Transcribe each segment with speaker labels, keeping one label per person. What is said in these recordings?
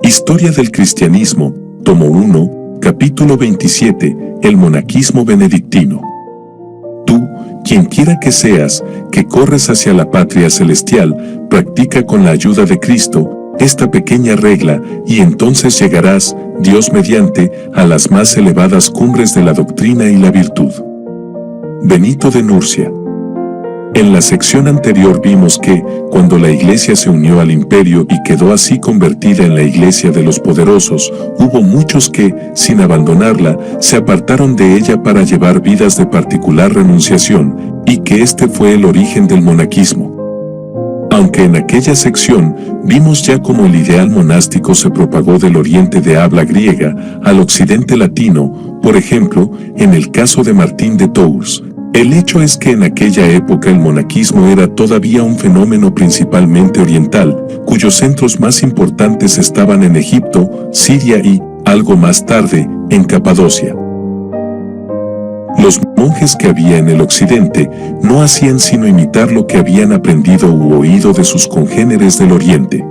Speaker 1: Historia del Cristianismo, tomo 1, capítulo 27, el monaquismo benedictino. Tú, quien quiera que seas, que corres hacia la patria celestial, practica con la ayuda de Cristo esta pequeña regla, y entonces llegarás, Dios mediante, a las más elevadas cumbres de la doctrina y la virtud. Benito de Nursia. En la sección anterior vimos que, cuando la Iglesia se unió al imperio y quedó así convertida en la Iglesia de los poderosos, hubo muchos que, sin abandonarla, se apartaron de ella para llevar vidas de particular renunciación, y que este fue el origen del monaquismo. Aunque en aquella sección vimos ya cómo el ideal monástico se propagó del oriente de habla griega al occidente latino, por ejemplo, en el caso de Martín de Tours. El hecho es que en aquella época el monaquismo era todavía un fenómeno principalmente oriental, cuyos centros más importantes estaban en Egipto, Siria y, algo más tarde, en Capadocia. Los monjes que había en el occidente no hacían sino imitar lo que habían aprendido u oído de sus congéneres del oriente.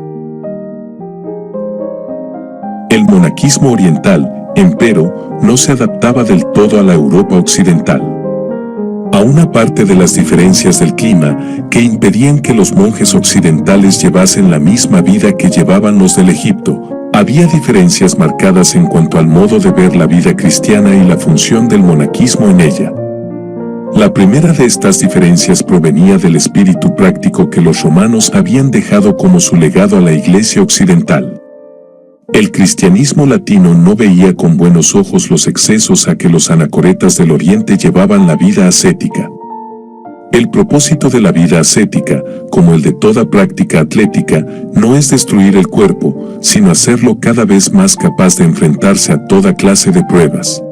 Speaker 1: El monaquismo oriental, empero, no se adaptaba del todo a la Europa occidental. Aún aparte de las diferencias del clima, que impedían que los monjes occidentales llevasen la misma vida que llevaban los del Egipto, había diferencias marcadas en cuanto al modo de ver la vida cristiana y la función del monaquismo en ella. La primera de estas diferencias provenía del espíritu práctico que los romanos habían dejado como su legado a la Iglesia occidental. El cristianismo latino no veía con buenos ojos los excesos a que los anacoretas del Oriente llevaban la vida ascética. El propósito de la vida ascética, como el de toda práctica atlética, no es destruir el cuerpo, sino hacerlo cada vez más capaz de enfrentarse a toda clase de pruebas.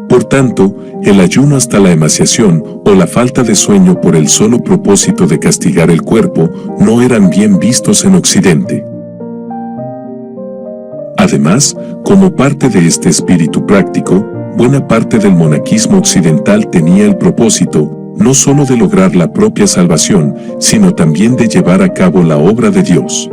Speaker 1: Por tanto, el ayuno hasta la emaciación o la falta de sueño por el solo propósito de castigar el cuerpo no eran bien vistos en Occidente. Además, como parte de este espíritu práctico, buena parte del monaquismo occidental tenía el propósito, no solo de lograr la propia salvación, sino también de llevar a cabo la obra de Dios.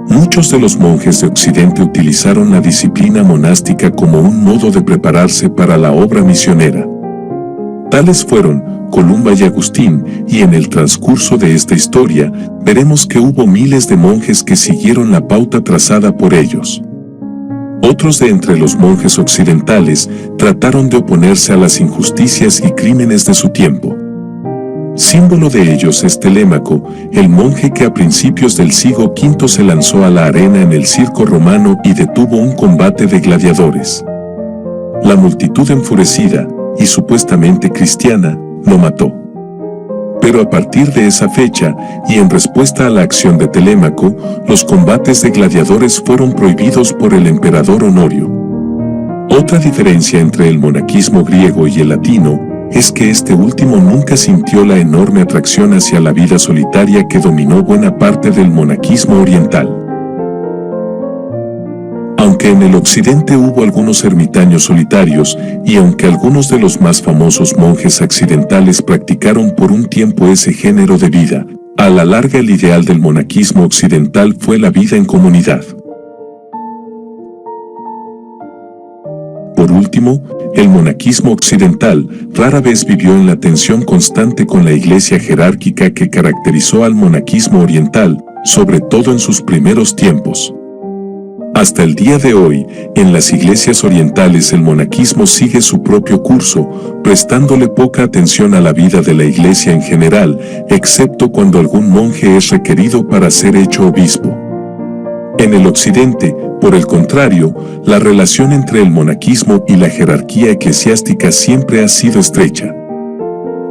Speaker 1: Muchos de los monjes de Occidente utilizaron la disciplina monástica como un modo de prepararse para la obra misionera. Tales fueron Columba y Agustín, y en el transcurso de esta historia, veremos que hubo miles de monjes que siguieron la pauta trazada por ellos. Otros de entre los monjes occidentales trataron de oponerse a las injusticias y crímenes de su tiempo. Símbolo de ellos es Telémaco, el monje que a principios del siglo V se lanzó a la arena en el circo romano y detuvo un combate de gladiadores. La multitud enfurecida, y supuestamente cristiana, lo mató. Pero a partir de esa fecha, y en respuesta a la acción de Telémaco, los combates de gladiadores fueron prohibidos por el emperador Honorio. Otra diferencia entre el monaquismo griego y el latino es que este último nunca sintió la enorme atracción hacia la vida solitaria que dominó buena parte del monaquismo oriental. Aunque en el occidente hubo algunos ermitaños solitarios, y aunque algunos de los más famosos monjes accidentales practicaron por un tiempo ese género de vida, a la larga el ideal del monaquismo occidental fue la vida en comunidad. Por último, el monaquismo occidental rara vez vivió en la tensión constante con la iglesia jerárquica que caracterizó al monaquismo oriental, sobre todo en sus primeros tiempos. Hasta el día de hoy, en las iglesias orientales el monaquismo sigue su propio curso, prestándole poca atención a la vida de la iglesia en general, excepto cuando algún monje es requerido para ser hecho obispo. En el occidente, por el contrario, la relación entre el monaquismo y la jerarquía eclesiástica siempre ha sido estrecha.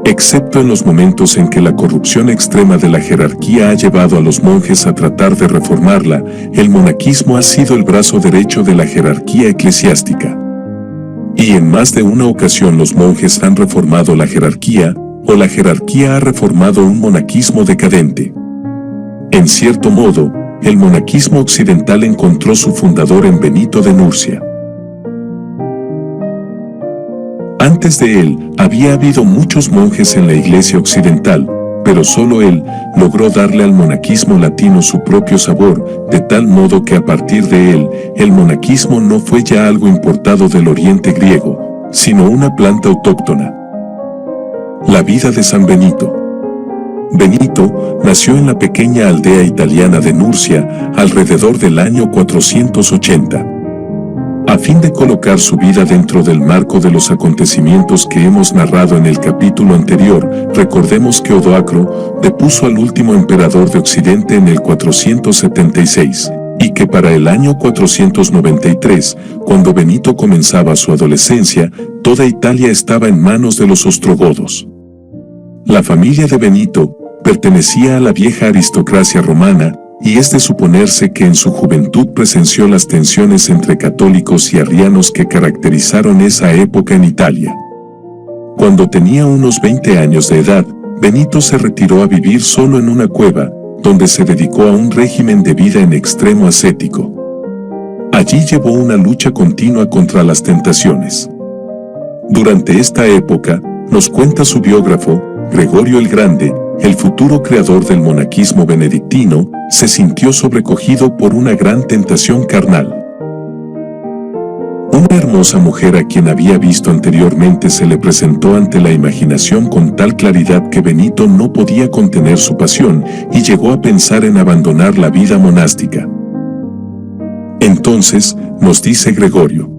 Speaker 1: Excepto en los momentos en que la corrupción extrema de la jerarquía ha llevado a los monjes a tratar de reformarla, el monaquismo ha sido el brazo derecho de la jerarquía eclesiástica. Y en más de una ocasión los monjes han reformado la jerarquía, o la jerarquía ha reformado un monaquismo decadente. En cierto modo, el monaquismo occidental encontró su fundador en Benito de Nursia. Antes de él, había habido muchos monjes en la iglesia occidental, pero solo él logró darle al monaquismo latino su propio sabor, de tal modo que a partir de él, el monaquismo no fue ya algo importado del oriente griego, sino una planta autóctona. La vida de San Benito. Benito nació en la pequeña aldea italiana de Nurcia alrededor del año 480. A fin de colocar su vida dentro del marco de los acontecimientos que hemos narrado en el capítulo anterior, recordemos que Odoacro depuso al último emperador de Occidente en el 476, y que para el año 493, cuando Benito comenzaba su adolescencia, toda Italia estaba en manos de los ostrogodos. La familia de Benito pertenecía a la vieja aristocracia romana, y es de suponerse que en su juventud presenció las tensiones entre católicos y arrianos que caracterizaron esa época en Italia. Cuando tenía unos 20 años de edad, Benito se retiró a vivir solo en una cueva, donde se dedicó a un régimen de vida en extremo ascético. Allí llevó una lucha continua contra las tentaciones. Durante esta época, nos cuenta su biógrafo, Gregorio el Grande, el futuro creador del monaquismo benedictino, se sintió sobrecogido por una gran tentación carnal. Una hermosa mujer a quien había visto anteriormente se le presentó ante la imaginación con tal claridad que Benito no podía contener su pasión y llegó a pensar en abandonar la vida monástica. Entonces, nos dice Gregorio,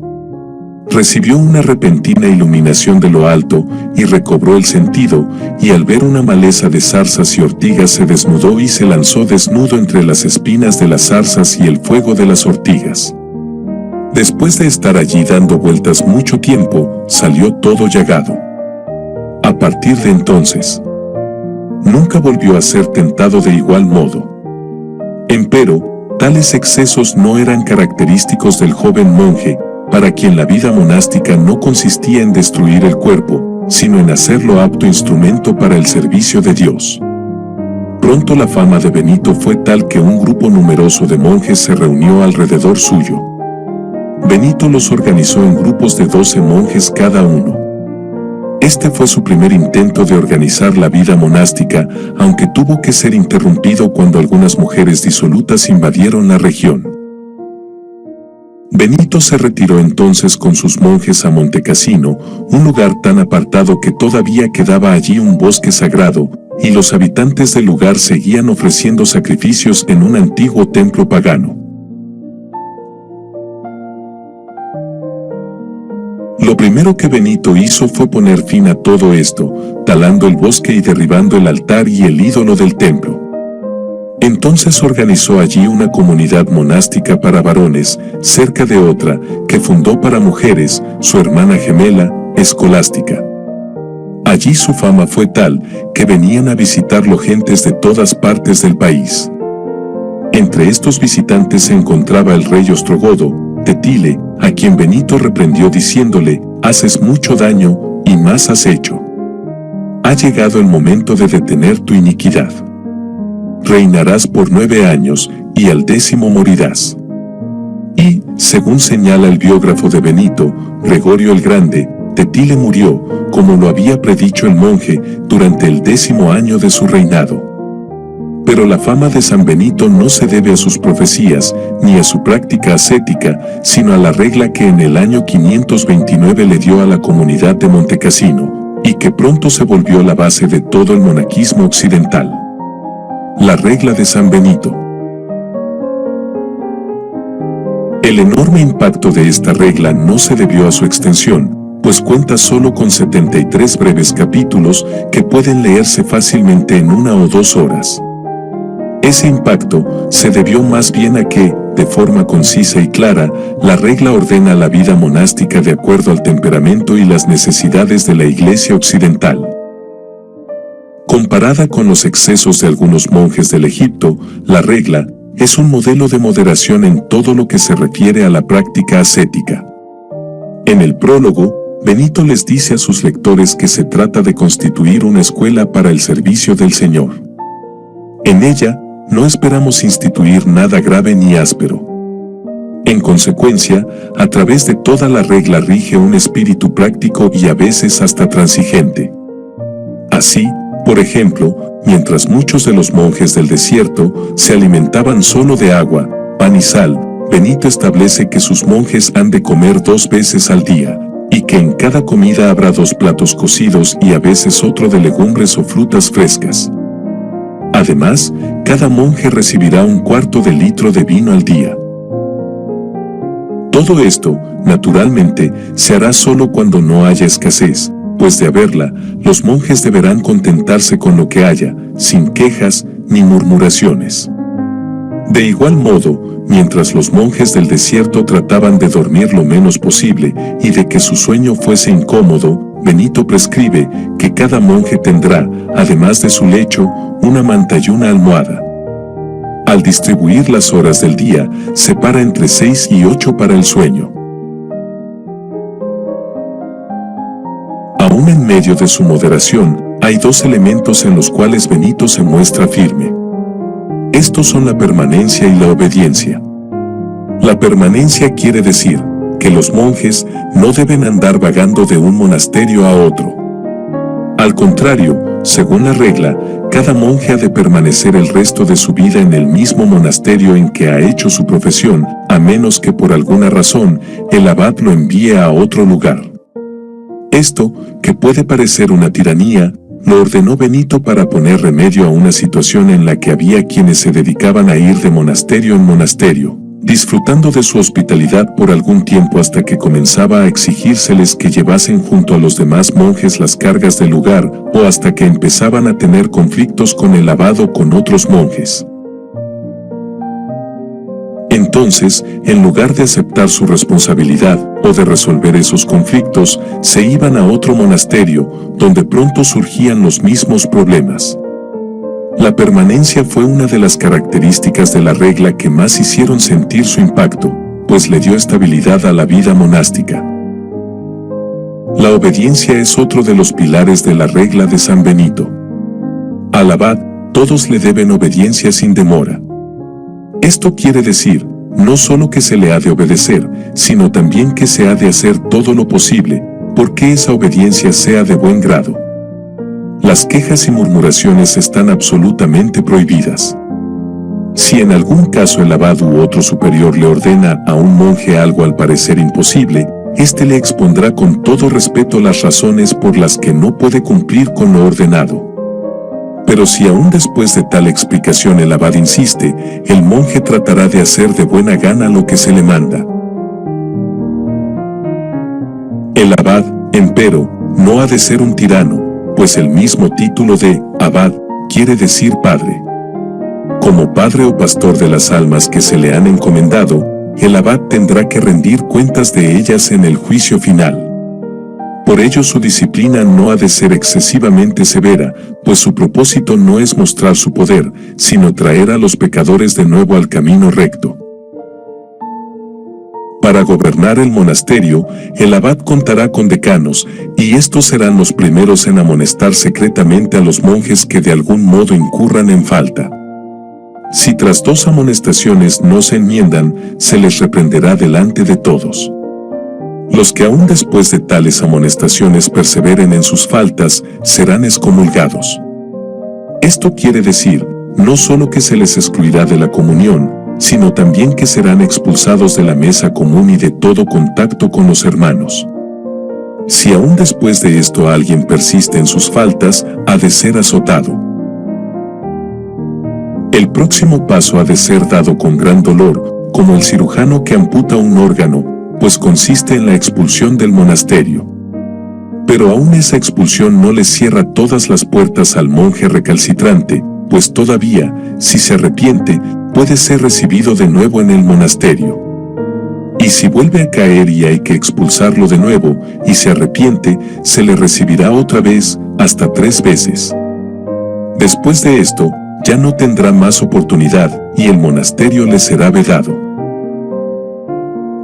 Speaker 1: recibió una repentina iluminación de lo alto y recobró el sentido, y al ver una maleza de zarzas y ortigas se desnudó y se lanzó desnudo entre las espinas de las zarzas y el fuego de las ortigas. Después de estar allí dando vueltas mucho tiempo, salió todo llagado. A partir de entonces, nunca volvió a ser tentado de igual modo. Empero, tales excesos no eran característicos del joven monje, para quien la vida monástica no consistía en destruir el cuerpo, sino en hacerlo apto instrumento para el servicio de Dios. Pronto la fama de Benito fue tal que un grupo numeroso de monjes se reunió alrededor suyo. Benito los organizó en grupos de 12 monjes cada uno. Este fue su primer intento de organizar la vida monástica, aunque tuvo que ser interrumpido cuando algunas mujeres disolutas invadieron la región. Benito se retiró entonces con sus monjes a Montecassino, un lugar tan apartado que todavía quedaba allí un bosque sagrado, y los habitantes del lugar seguían ofreciendo sacrificios en un antiguo templo pagano. Lo primero que Benito hizo fue poner fin a todo esto, talando el bosque y derribando el altar y el ídolo del templo. Entonces organizó allí una comunidad monástica para varones, cerca de otra, que fundó para mujeres, su hermana gemela, Escolástica. Allí su fama fue tal, que venían a visitarlo gentes de todas partes del país. Entre estos visitantes se encontraba el rey ostrogodo, Tetile, a quien Benito reprendió diciéndole, haces mucho daño, y más has hecho. Ha llegado el momento de detener tu iniquidad. Reinarás por 9 años, y al 10º morirás. Y, según señala el biógrafo de Benito, Gregorio el Grande, Tetile murió, como lo había predicho el monje, durante el 10º año de su reinado. Pero la fama de San Benito no se debe a sus profecías, ni a su práctica ascética, sino a la regla que en el año 529 le dio a la comunidad de Montecassino, y que pronto se volvió la base de todo el monaquismo occidental. La regla de San Benito. El enorme impacto de esta regla no se debió a su extensión, pues cuenta solo con 73 breves capítulos que pueden leerse fácilmente en 1 o 2 horas. Ese impacto se debió más bien a que, de forma concisa y clara, la regla ordena la vida monástica de acuerdo al temperamento y las necesidades de la Iglesia occidental. Comparada con los excesos de algunos monjes del Egipto, la regla es un modelo de moderación en todo lo que se refiere a la práctica ascética. En el prólogo, Benito les dice a sus lectores que se trata de constituir una escuela para el servicio del Señor. En ella, no esperamos instituir nada grave ni áspero. En consecuencia, a través de toda la regla rige un espíritu práctico y a veces hasta transigente. Así, Por ejemplo, mientras muchos de los monjes del desierto se alimentaban solo de agua, pan y sal, Benito establece que sus monjes han de comer 2 veces al día, y que en cada comida habrá 2 platos cocidos y a veces otro de legumbres o frutas frescas. Además, cada monje recibirá 1/4 de litro de vino al día. Todo esto, naturalmente, se hará solo cuando no haya escasez, pues de haberla, los monjes deberán contentarse con lo que haya, sin quejas ni murmuraciones. De igual modo, mientras los monjes del desierto trataban de dormir lo menos posible y de que su sueño fuese incómodo, Benito prescribe que cada monje tendrá, además de su lecho, una manta y una almohada. Al distribuir las horas del día, separa entre 6 y 8 para el sueño. Aún en medio de su moderación, hay 2 elementos en los cuales Benito se muestra firme. Estos son la permanencia y la obediencia. La permanencia quiere decir que los monjes no deben andar vagando de un monasterio a otro. Al contrario, según la regla, cada monje ha de permanecer el resto de su vida en el mismo monasterio en que ha hecho su profesión, a menos que por alguna razón el abad lo envíe a otro lugar. Esto, que puede parecer una tiranía, lo ordenó Benito para poner remedio a una situación en la que había quienes se dedicaban a ir de monasterio en monasterio, disfrutando de su hospitalidad por algún tiempo hasta que comenzaba a exigírseles que llevasen junto a los demás monjes las cargas del lugar, o hasta que empezaban a tener conflictos con el abad o con otros monjes. Entonces, en lugar de aceptar su responsabilidad o de resolver esos conflictos, se iban a otro monasterio, donde pronto surgían los mismos problemas. La permanencia fue una de las características de la regla que más hicieron sentir su impacto, pues le dio estabilidad a la vida monástica. La obediencia es otro de los pilares de la regla de San Benito. Al abad, todos le deben obediencia sin demora. Esto quiere decir, no solo que se le ha de obedecer, sino también que se ha de hacer todo lo posible, porque esa obediencia sea de buen grado. Las quejas y murmuraciones están absolutamente prohibidas. Si en algún caso el abad u otro superior le ordena a un monje algo al parecer imposible, éste le expondrá con todo respeto las razones por las que no puede cumplir con lo ordenado. Pero si aún después de tal explicación el abad insiste, el monje tratará de hacer de buena gana lo que se le manda. El abad, empero, no ha de ser un tirano, pues el mismo título de abad quiere decir padre. Como padre o pastor de las almas que se le han encomendado, el abad tendrá que rendir cuentas de ellas en el juicio final. Por ello su disciplina no ha de ser excesivamente severa, pues su propósito no es mostrar su poder, sino traer a los pecadores de nuevo al camino recto. Para gobernar el monasterio, el abad contará con decanos, y estos serán los primeros en amonestar secretamente a los monjes que de algún modo incurran en falta. Si tras 2 amonestaciones no se enmiendan, se les reprenderá delante de todos. Los que aún después de tales amonestaciones perseveren en sus faltas, serán excomulgados. Esto quiere decir, no solo que se les excluirá de la comunión, sino también que serán expulsados de la mesa común y de todo contacto con los hermanos. Si aún después de esto alguien persiste en sus faltas, ha de ser azotado. El próximo paso ha de ser dado con gran dolor, como el cirujano que amputa un órgano, pues consiste en la expulsión del monasterio. Pero aún esa expulsión no le cierra todas las puertas al monje recalcitrante, pues todavía, si se arrepiente, puede ser recibido de nuevo en el monasterio. Y si vuelve a caer y hay que expulsarlo de nuevo, y se arrepiente, se le recibirá otra vez, hasta 3 veces. Después de esto, ya no tendrá más oportunidad, y el monasterio le será vedado.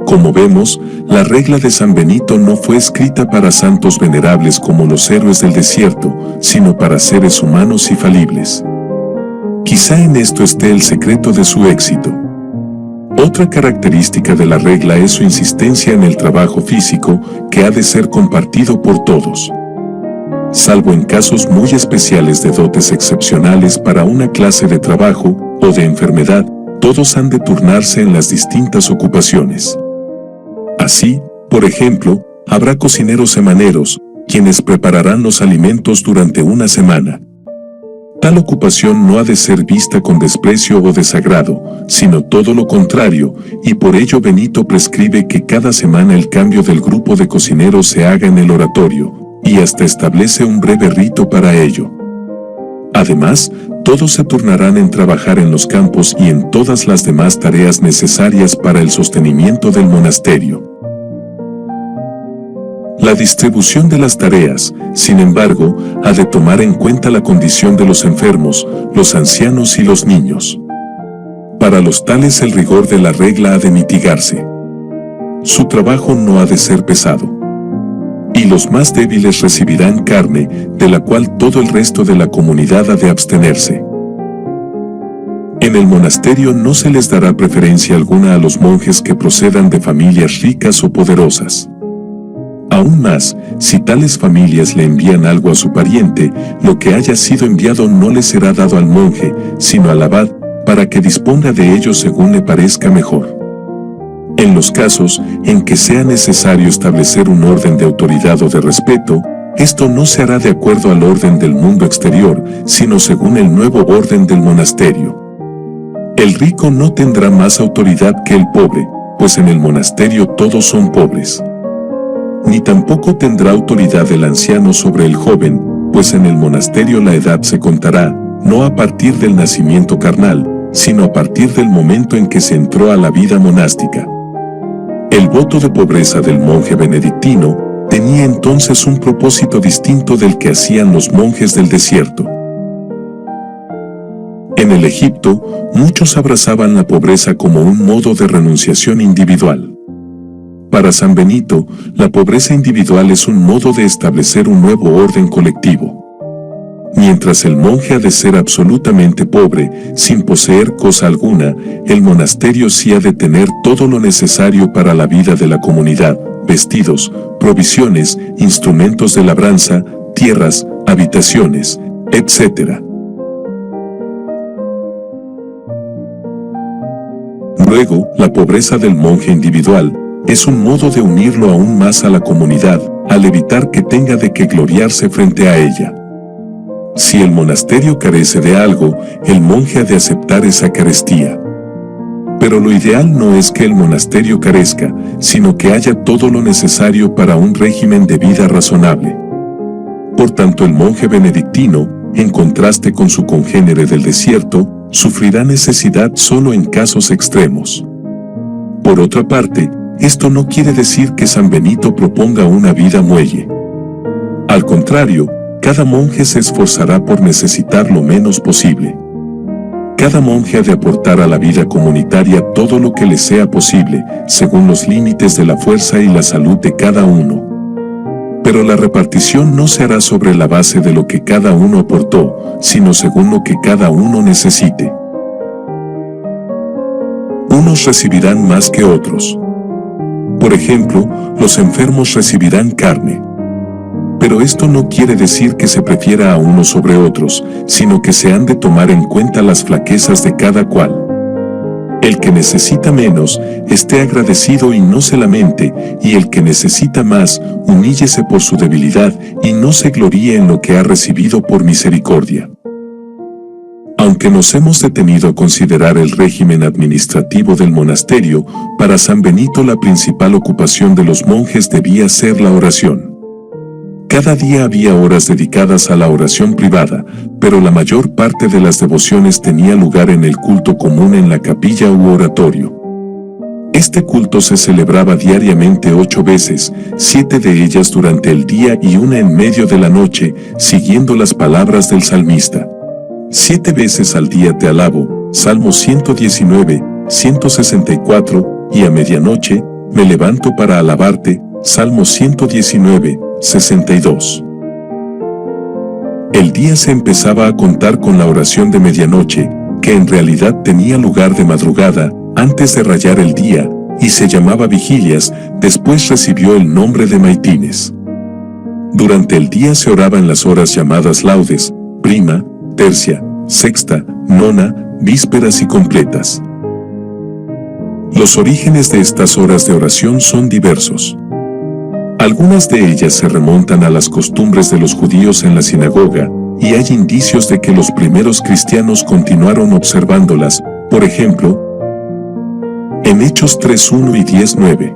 Speaker 1: Como vemos, la regla de San Benito no fue escrita para santos venerables como los héroes del desierto, sino para seres humanos y falibles. Quizá en esto esté el secreto de su éxito. Otra característica de la regla es su insistencia en el trabajo físico, que ha de ser compartido por todos. salvo en casos muy especiales de dotes excepcionales para una clase de trabajo o de enfermedad, todos han de turnarse en las distintas ocupaciones. Así, por ejemplo, habrá cocineros semaneros, quienes prepararán los alimentos durante una semana. Tal ocupación no ha de ser vista con desprecio o desagrado, sino todo lo contrario, y por ello Benito prescribe que cada semana el cambio del grupo de cocineros se haga en el oratorio, y hasta establece un breve rito para ello. Además, todos se turnarán en trabajar en los campos y en todas las demás tareas necesarias para el sostenimiento del monasterio. La distribución de las tareas, sin embargo, ha de tomar en cuenta la condición de los enfermos, los ancianos y los niños. Para los tales el rigor de la regla ha de mitigarse. Su trabajo no ha de ser pesado. Y los más débiles recibirán carne, de la cual todo el resto de la comunidad ha de abstenerse. En el monasterio no se les dará preferencia alguna a los monjes que procedan de familias ricas o poderosas. Aún más, si tales familias le envían algo a su pariente, lo que haya sido enviado no le será dado al monje, sino al abad, para que disponga de ello según le parezca mejor. En los casos en que sea necesario establecer un orden de autoridad o de respeto, esto no se hará de acuerdo al orden del mundo exterior, sino según el nuevo orden del monasterio. El rico no tendrá más autoridad que el pobre, pues en el monasterio todos son pobres. Ni tampoco tendrá autoridad el anciano sobre el joven, pues en el monasterio la edad se contará, no a partir del nacimiento carnal, sino a partir del momento en que se entró a la vida monástica. El voto de pobreza del monje benedictino tenía entonces un propósito distinto del que hacían los monjes del desierto. En el Egipto, muchos abrazaban la pobreza como un modo de renunciación individual. Para San Benito, la pobreza individual es un modo de establecer un nuevo orden colectivo. Mientras el monje ha de ser absolutamente pobre, sin poseer cosa alguna, el monasterio sí ha de tener todo lo necesario para la vida de la comunidad: vestidos, provisiones, instrumentos de labranza, tierras, habitaciones, etc. Luego, la pobreza del monje individual es un modo de unirlo aún más a la comunidad, al evitar que tenga de qué gloriarse frente a ella. Si el monasterio carece de algo, el monje ha de aceptar esa carestía. Pero lo ideal no es que el monasterio carezca, sino que haya todo lo necesario para un régimen de vida razonable. Por tanto, el monje benedictino, en contraste con su congénere del desierto, sufrirá necesidad solo en casos extremos. Por otra parte, esto no quiere decir que San Benito proponga una vida muelle. Al contrario, cada monje se esforzará por necesitar lo menos posible. Cada monje ha de aportar a la vida comunitaria todo lo que le sea posible, según los límites de la fuerza y la salud de cada uno. Pero la repartición no se hará sobre la base de lo que cada uno aportó, sino según lo que cada uno necesite. Unos recibirán más que otros. Por ejemplo, los enfermos recibirán carne. Pero esto no quiere decir que se prefiera a unos sobre otros, sino que se han de tomar en cuenta las flaquezas de cada cual. El que necesita menos, esté agradecido y no se lamente, y el que necesita más, humíllese por su debilidad y no se gloríe en lo que ha recibido por misericordia. Aunque nos hemos detenido a considerar el régimen administrativo del monasterio, para San Benito la principal ocupación de los monjes debía ser la oración. Cada día había horas dedicadas a la oración privada, pero la mayor parte de las devociones tenía lugar en el culto común en la capilla u oratorio. Este culto se celebraba diariamente 8 veces, 7 de ellas durante el día y una en medio de la noche, siguiendo las palabras del salmista. 7 veces al día te alabo, Salmo 119, 164, y a medianoche, me levanto para alabarte, Salmo 119, 62. El día se empezaba a contar con la oración de medianoche, que en realidad tenía lugar de madrugada, antes de rayar el día, y se llamaba vigilias, después recibió el nombre de maitines. Durante el día se oraba en las horas llamadas laudes, prima, tercia, sexta, nona, vísperas y completas. Los orígenes de estas horas de oración son diversos. Algunas de ellas se remontan a las costumbres de los judíos en la sinagoga, y hay indicios de que los primeros cristianos continuaron observándolas, por ejemplo, en Hechos 3:1 y 10:9.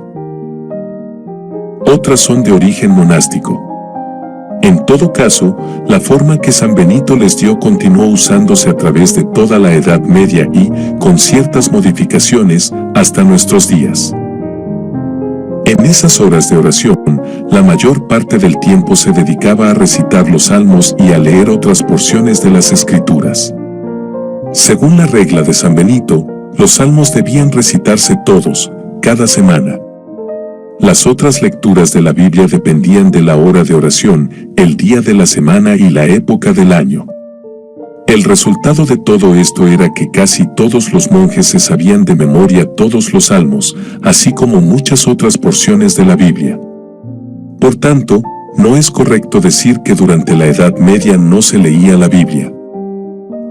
Speaker 1: Otras son de origen monástico. En todo caso, la forma que San Benito les dio continuó usándose a través de toda la Edad Media y, con ciertas modificaciones, hasta nuestros días. En esas horas de oración, la mayor parte del tiempo se dedicaba a recitar los salmos y a leer otras porciones de las Escrituras. Según la regla de San Benito, los salmos debían recitarse todos, cada semana. Las otras lecturas de la Biblia dependían de la hora de oración, el día de la semana y la época del año. El resultado de todo esto era que casi todos los monjes se sabían de memoria todos los salmos, así como muchas otras porciones de la Biblia. Por tanto, no es correcto decir que durante la Edad Media no se leía la Biblia.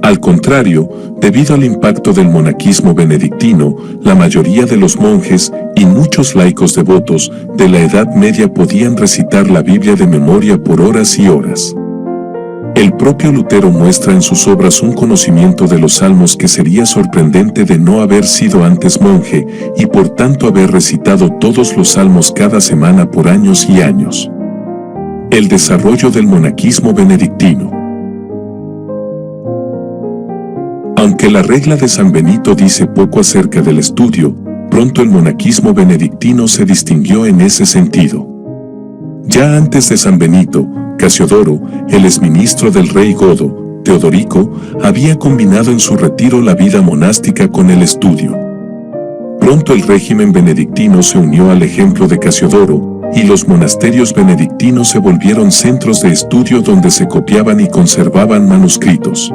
Speaker 1: Al contrario, debido al impacto del monaquismo benedictino, la mayoría de los monjes y muchos laicos devotos de la Edad Media podían recitar la Biblia de memoria por horas y horas. El propio Lutero muestra en sus obras un conocimiento de los salmos que sería sorprendente de no haber sido antes monje y por tanto haber recitado todos los salmos cada semana por años y años. El desarrollo del monaquismo benedictino. Aunque la regla de San Benito dice poco acerca del estudio, pronto el monaquismo benedictino se distinguió en ese sentido. Ya antes de San Benito, Casiodoro, el exministro del rey godo, Teodorico, había combinado en su retiro la vida monástica con el estudio. Pronto el régimen benedictino se unió al ejemplo de Casiodoro, y los monasterios benedictinos se volvieron centros de estudio donde se copiaban y conservaban manuscritos.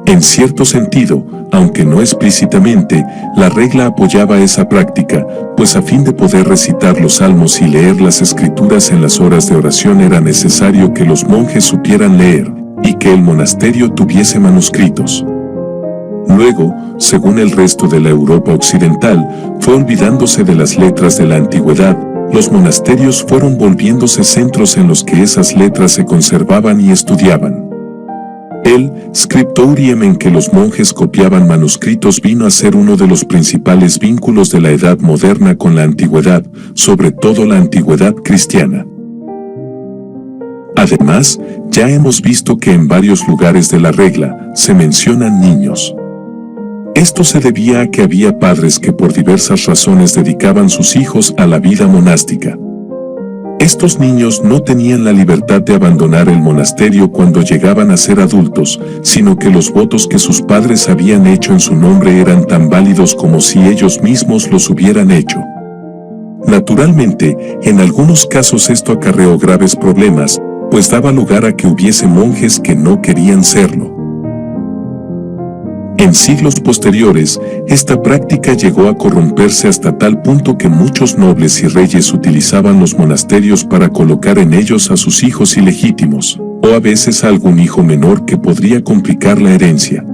Speaker 1: En cierto sentido, aunque no explícitamente, la regla apoyaba esa práctica, pues a fin de poder recitar los salmos y leer las escrituras en las horas de oración era necesario que los monjes supieran leer, y que el monasterio tuviese manuscritos. Luego, según el resto de la Europa occidental, fue olvidándose de las letras de la antigüedad, los monasterios fueron volviéndose centros en los que esas letras se conservaban y estudiaban. El scriptorium en que los monjes copiaban manuscritos vino a ser uno de los principales vínculos de la edad moderna con la antigüedad, sobre todo la antigüedad cristiana. Además, ya hemos visto que en varios lugares de la regla se mencionan niños. Esto se debía a que había padres que por diversas razones dedicaban sus hijos a la vida monástica. Estos niños no tenían la libertad de abandonar el monasterio cuando llegaban a ser adultos, sino que los votos que sus padres habían hecho en su nombre eran tan válidos como si ellos mismos los hubieran hecho. Naturalmente, en algunos casos esto acarreó graves problemas, pues daba lugar a que hubiese monjes que no querían serlo. En siglos posteriores, esta práctica llegó a corromperse hasta tal punto que muchos nobles y reyes utilizaban los monasterios para colocar en ellos a sus hijos ilegítimos, o a veces a algún hijo menor que podría complicar la herencia.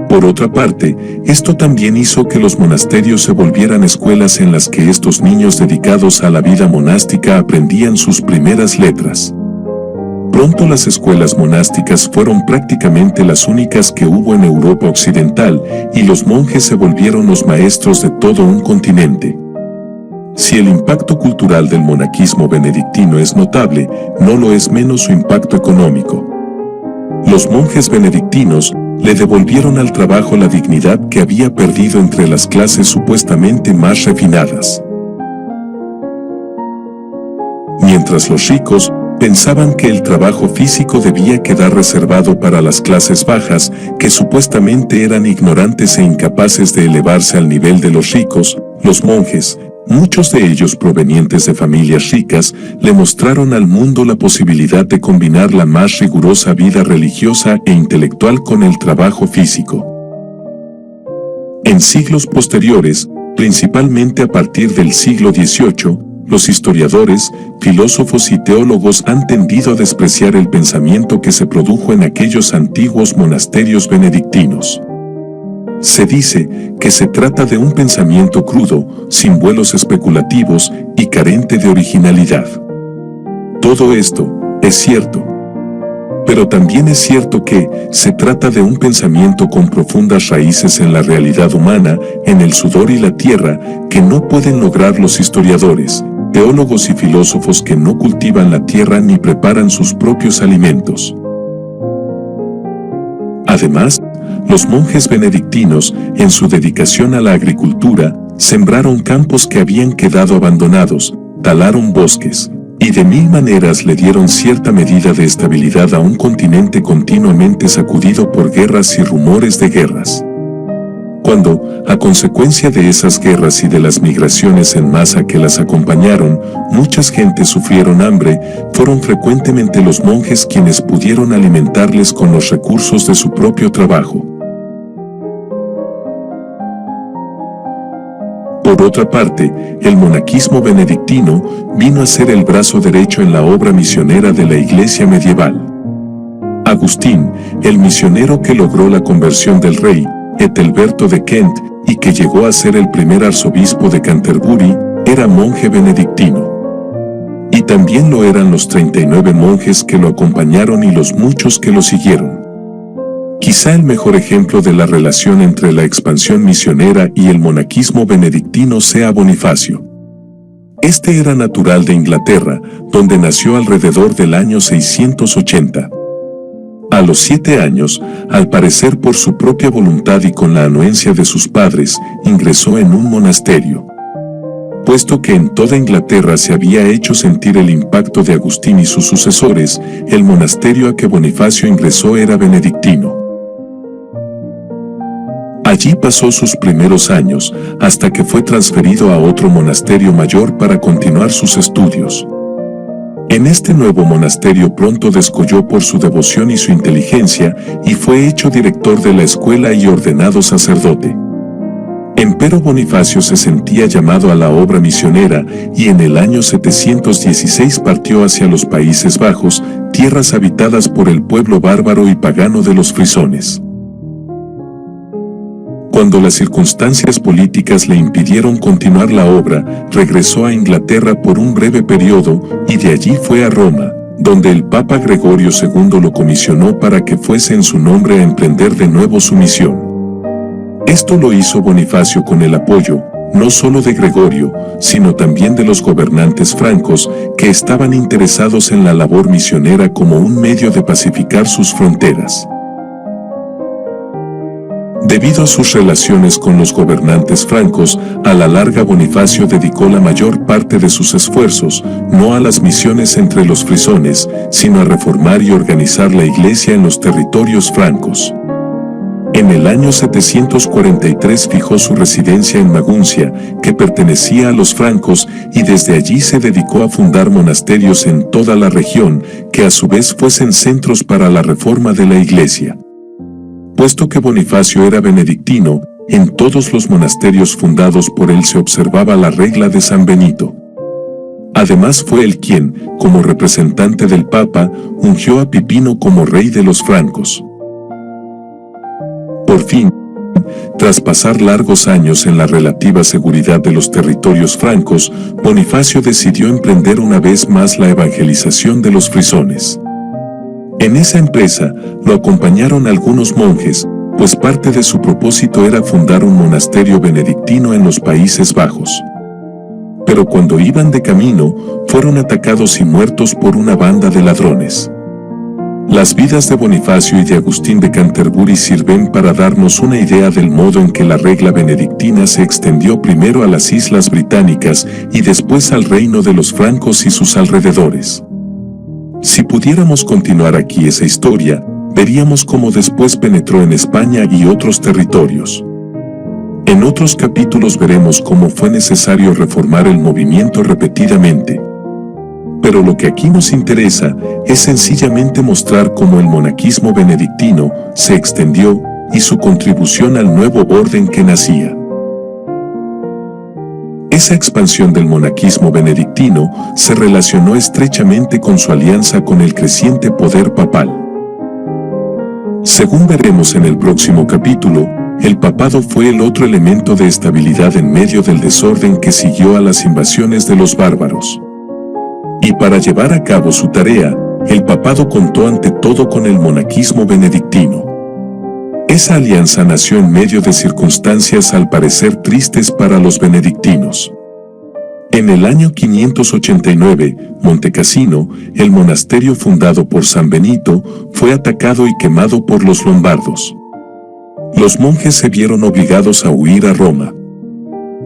Speaker 1: Por otra parte, esto también hizo que los monasterios se volvieran escuelas en las que estos niños dedicados a la vida monástica aprendían sus primeras letras. Pronto las escuelas monásticas fueron prácticamente las únicas que hubo en Europa occidental, y los monjes se volvieron los maestros de todo un continente. Si el impacto cultural del monaquismo benedictino es notable, no lo es menos su impacto económico. Los monjes benedictinos le devolvieron al trabajo la dignidad que había perdido entre las clases supuestamente más refinadas. Mientras los ricos pensaban que el trabajo físico debía quedar reservado para las clases bajas, que supuestamente eran ignorantes e incapaces de elevarse al nivel de los ricos, los monjes, muchos de ellos provenientes de familias ricas, le mostraron al mundo la posibilidad de combinar la más rigurosa vida religiosa e intelectual con el trabajo físico. En siglos posteriores, principalmente a partir del siglo XVIII, los historiadores, filósofos y teólogos han tendido a despreciar el pensamiento que se produjo en aquellos antiguos monasterios benedictinos. Se dice que se trata de un pensamiento crudo, sin vuelos especulativos y carente de originalidad. Todo esto es cierto. Pero también es cierto que se trata de un pensamiento con profundas raíces en la realidad humana, en el sudor y la tierra, que no pueden lograr los historiadores, teólogos y filósofos que no cultivan la tierra ni preparan sus propios alimentos. Además, los monjes benedictinos, en su dedicación a la agricultura, sembraron campos que habían quedado abandonados, talaron bosques, y de mil maneras le dieron cierta medida de estabilidad a un continente continuamente sacudido por guerras y rumores de guerras. Cuando, a consecuencia de esas guerras y de las migraciones en masa que las acompañaron, muchas gentes sufrieron hambre, fueron frecuentemente los monjes quienes pudieron alimentarles con los recursos de su propio trabajo. Por otra parte, el monaquismo benedictino vino a ser el brazo derecho en la obra misionera de la Iglesia medieval. Agustín, el misionero que logró la conversión del rey Ethelberto de Kent y que llegó a ser el primer arzobispo de Canterbury, era monje benedictino. Y también lo eran los 39 monjes que lo acompañaron y los muchos que lo siguieron. Quizá el mejor ejemplo de la relación entre la expansión misionera y el monaquismo benedictino sea Bonifacio. Este era natural de Inglaterra, donde nació alrededor del año 680. A los 7 años, al parecer por su propia voluntad y con la anuencia de sus padres, ingresó en un monasterio. Puesto que en toda Inglaterra se había hecho sentir el impacto de Agustín y sus sucesores, el monasterio a que Bonifacio ingresó era benedictino. Allí pasó sus primeros años, hasta que fue transferido a otro monasterio mayor para continuar sus estudios. En este nuevo monasterio pronto descolló por su devoción y su inteligencia, y fue hecho director de la escuela y ordenado sacerdote. Empero Bonifacio se sentía llamado a la obra misionera, y en el año 716 partió hacia los Países Bajos, tierras habitadas por el pueblo bárbaro y pagano de los frisones. Cuando las circunstancias políticas le impidieron continuar la obra, regresó a Inglaterra por un breve periodo y de allí fue a Roma, donde el Papa Gregorio II lo comisionó para que fuese en su nombre a emprender de nuevo su misión. Esto lo hizo Bonifacio con el apoyo, no solo de Gregorio, sino también de los gobernantes francos, que estaban interesados en la labor misionera como un medio de pacificar sus fronteras. Debido a sus relaciones con los gobernantes francos, a la larga Bonifacio dedicó la mayor parte de sus esfuerzos, no a las misiones entre los frisones, sino a reformar y organizar la iglesia en los territorios francos. En el año 743 fijó su residencia en Maguncia, que pertenecía a los francos, y desde allí se dedicó a fundar monasterios en toda la región, que a su vez fuesen centros para la reforma de la iglesia. Puesto que Bonifacio era benedictino, en todos los monasterios fundados por él se observaba la regla de San Benito. Además fue él quien, como representante del Papa, ungió a Pipino como rey de los francos. Por fin, tras pasar largos años en la relativa seguridad de los territorios francos, Bonifacio decidió emprender una vez más la evangelización de los frisones. En esa empresa lo acompañaron algunos monjes, pues parte de su propósito era fundar un monasterio benedictino en los Países Bajos. Pero cuando iban de camino, fueron atacados y muertos por una banda de ladrones. Las vidas de Bonifacio y de Agustín de Canterbury sirven para darnos una idea del modo en que la regla benedictina se extendió primero a las Islas Británicas y después al reino de los francos y sus alrededores. Si pudiéramos continuar aquí esa historia, veríamos cómo después penetró en España y otros territorios. En otros capítulos veremos cómo fue necesario reformar el movimiento repetidamente. Pero lo que aquí nos interesa es sencillamente mostrar cómo el monaquismo benedictino se extendió y su contribución al nuevo orden que nacía. Esa expansión del monaquismo benedictino se relacionó estrechamente con su alianza con el creciente poder papal. Según veremos en el próximo capítulo, el papado fue el otro elemento de estabilidad en medio del desorden que siguió a las invasiones de los bárbaros. Y para llevar a cabo su tarea, el papado contó ante todo con el monaquismo benedictino. Esa alianza nació en medio de circunstancias al parecer tristes para los benedictinos. En el año 589, Montecassino, el monasterio fundado por San Benito, fue atacado y quemado por los lombardos. Los monjes se vieron obligados a huir a Roma.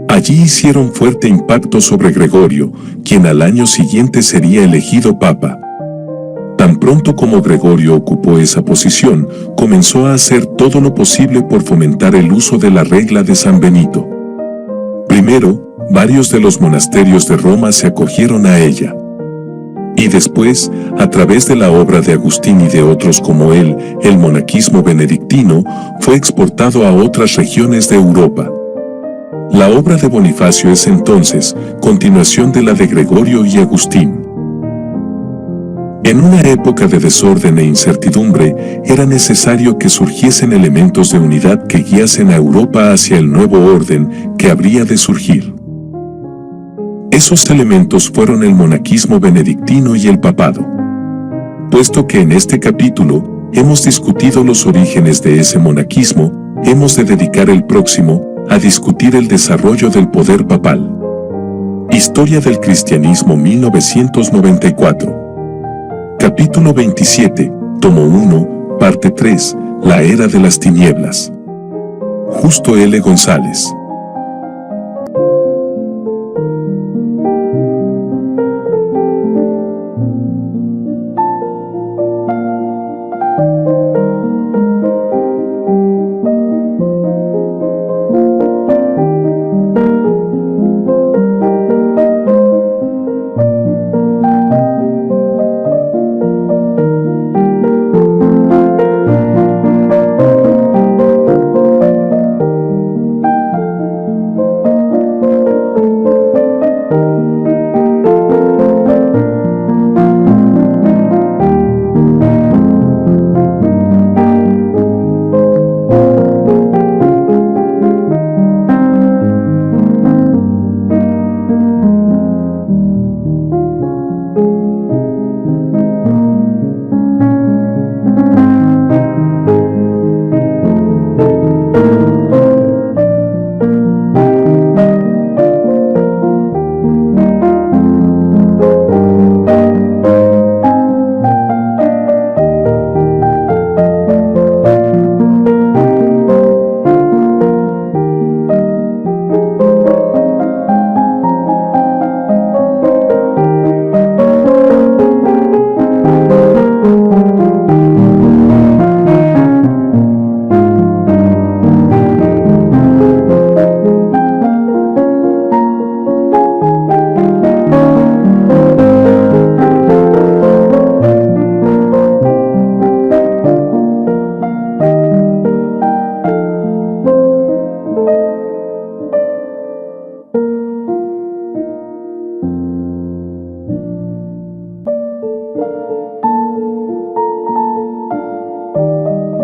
Speaker 1: Allí hicieron fuerte impacto sobre Gregorio, quien al año siguiente sería elegido papa. Tan pronto como Gregorio ocupó esa posición, comenzó a hacer todo lo posible por fomentar el uso de la regla de San Benito. Primero, varios de los monasterios de Roma se acogieron a ella. Y después, a través de la obra de Agustín y de otros como él, el monaquismo benedictino fue exportado a otras regiones de Europa. La obra de Bonifacio es entonces continuación de la de Gregorio y Agustín. En una época de desorden e incertidumbre, era necesario que surgiesen elementos de unidad que guiasen a Europa hacia el nuevo orden que habría de surgir. Esos elementos fueron el monaquismo benedictino y el papado. Puesto que en este capítulo hemos discutido los orígenes de ese monaquismo, hemos de dedicar el próximo a discutir el desarrollo del poder papal. Historia del cristianismo 1994. Capítulo 27, tomo 1, parte 3, la era de las tinieblas. Justo L. González.